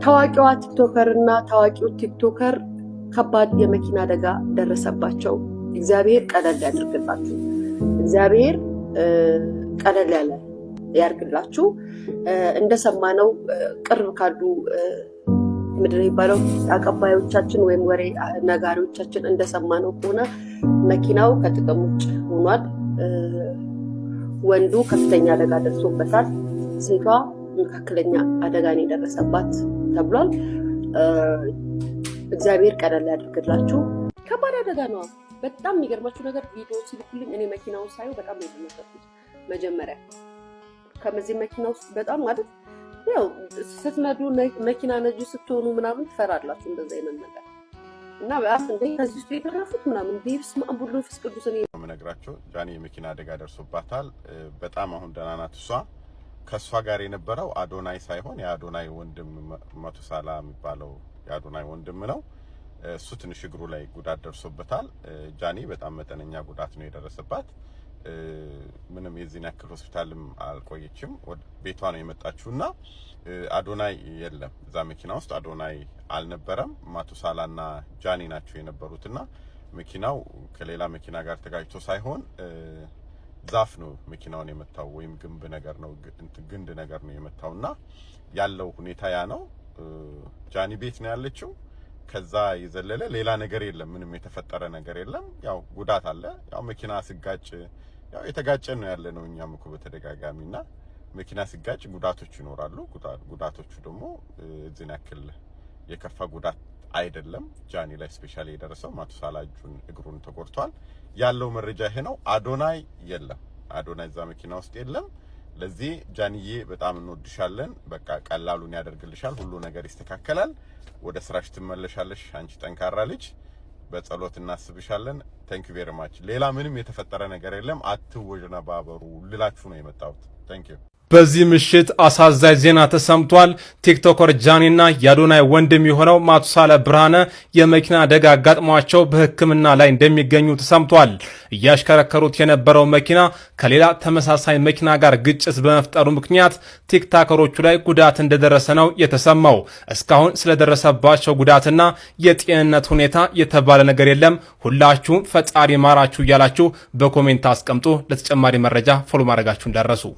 ታዋቂዋ ቲክቶከር እና ታዋቂው ቲክቶከር ከባድ የመኪና አደጋ ደረሰባቸው። እግዚአብሔር ቀለል ያድርግላችሁ። እግዚአብሔር ቀለል ያለ ያርግላችሁ። እንደሰማነው ቅርብ ካሉ ምድር ይባለው አቀባዮቻችን ወይም ወሬ ነጋሪዎቻችን እንደሰማነው ከሆነ መኪናው ከጥቅም ውጭ ሆኗል። ወንዱ ከፍተኛ አደጋ ደርሶበታል። ሴቷ መካከለኛ አደጋ ነው የደረሰባት ተብሏል። እግዚአብሔር ቀለል ያድርግላችሁ። ከባድ አደጋ ነው። በጣም የሚገርማችሁ ነገር ቪዲዮ ሲልኩልኝ እኔ መኪናውን ሳየው በጣም ነው የተመሰጥኩት። መጀመሪያ ከመዚህ መኪና ውስጥ በጣም ማለት ያው ስትነዱ መኪና ነጂ ስትሆኑ ምናምን ትፈራላችሁ እንደዛ አይነት ነገር እና በአፍ እንደ ከዚህ ውስጥ የተረፉት ምናምን ቢብስ ማቡሉ ፍስ ቅዱስ ነው የምነግራችሁ። ጃኒ የመኪና አደጋ ደርሶባታል። በጣም አሁን ደህና ናት እሷ። ከሷ ጋር የነበረው አዶናይ ሳይሆን የአዶናይ ወንድም መቱሳላ የሚባለው የአዶናይ ወንድም ነው። እሱ ትንሽ እግሩ ላይ ጉዳት ደርሶበታል። ጃኒ በጣም መጠነኛ ጉዳት ነው የደረሰባት። ምንም የዚህን ያክል ሆስፒታልም አልቆየችም። ቤቷ ነው የመጣችውና አዶናይ የለም እዛ መኪና ውስጥ አዶናይ አልነበረም። ማቱሳላና ጃኒ ናቸው የነበሩትና መኪናው ከሌላ መኪና ጋር ተጋጭቶ ሳይሆን ዛፍ ነው መኪናውን የመታው ወይም ግንብ ነገር ነው ግንድ ነገር ነው የመታውና ያለው ሁኔታ ያ ነው። ጃኒ ቤት ነው ያለችው። ከዛ የዘለለ ሌላ ነገር የለም። ምንም የተፈጠረ ነገር የለም። ያው ጉዳት አለ። ያው መኪና ሲጋጭ ያው የተጋጨን ነው ያለ ነው። እኛም እኮ በተደጋጋሚና መኪና ሲጋጭ ጉዳቶች ይኖራሉ። ጉዳቶቹ ደግሞ እዚህን ያክል የከፋ ጉዳት አይደለም። ጃኒ ላይ ስፔሻሊ የደረሰው ማቱሳላ እግሩን ተጎድቷል። ያለው መረጃ ይሄ ነው። አዶናይ የለም። አዶናይ እዛ መኪና ውስጥ የለም። ለዚህ ጃኒዬ በጣም እንወድሻለን። በቃ ቀላሉን ያደርግልሻል። ሁሉ ነገር ይስተካከላል። ወደ ስራሽ ትመለሻለሽ። አንቺ ጠንካራ ልጅ፣ በጸሎት እናስብሻለን። ታንክ ዩ ቬሪ ማች። ሌላ ምንም የተፈጠረ ነገር የለም። አትወዥነባበሩ ልላችሁ ነው የመጣሁት። ታንክ ዩ። በዚህ ምሽት አሳዛኝ ዜና ተሰምቷል። ቲክቶከር ጃኒና የአዶናይ ወንድም የሆነው ማቱሳላ ብርሃነ የመኪና አደጋ አጋጥሟቸው በሕክምና ላይ እንደሚገኙ ተሰምቷል። እያሽከረከሩት የነበረው መኪና ከሌላ ተመሳሳይ መኪና ጋር ግጭት በመፍጠሩ ምክንያት ቲክቶከሮቹ ላይ ጉዳት እንደደረሰ ነው የተሰማው። እስካሁን ስለደረሰባቸው ጉዳትና የጤንነት ሁኔታ የተባለ ነገር የለም። ሁላችሁም ፈጣሪ ማራችሁ እያላችሁ በኮሜንት አስቀምጡ። ለተጨማሪ መረጃ ፎሎ ማድረጋችሁ እንዳትረሱ።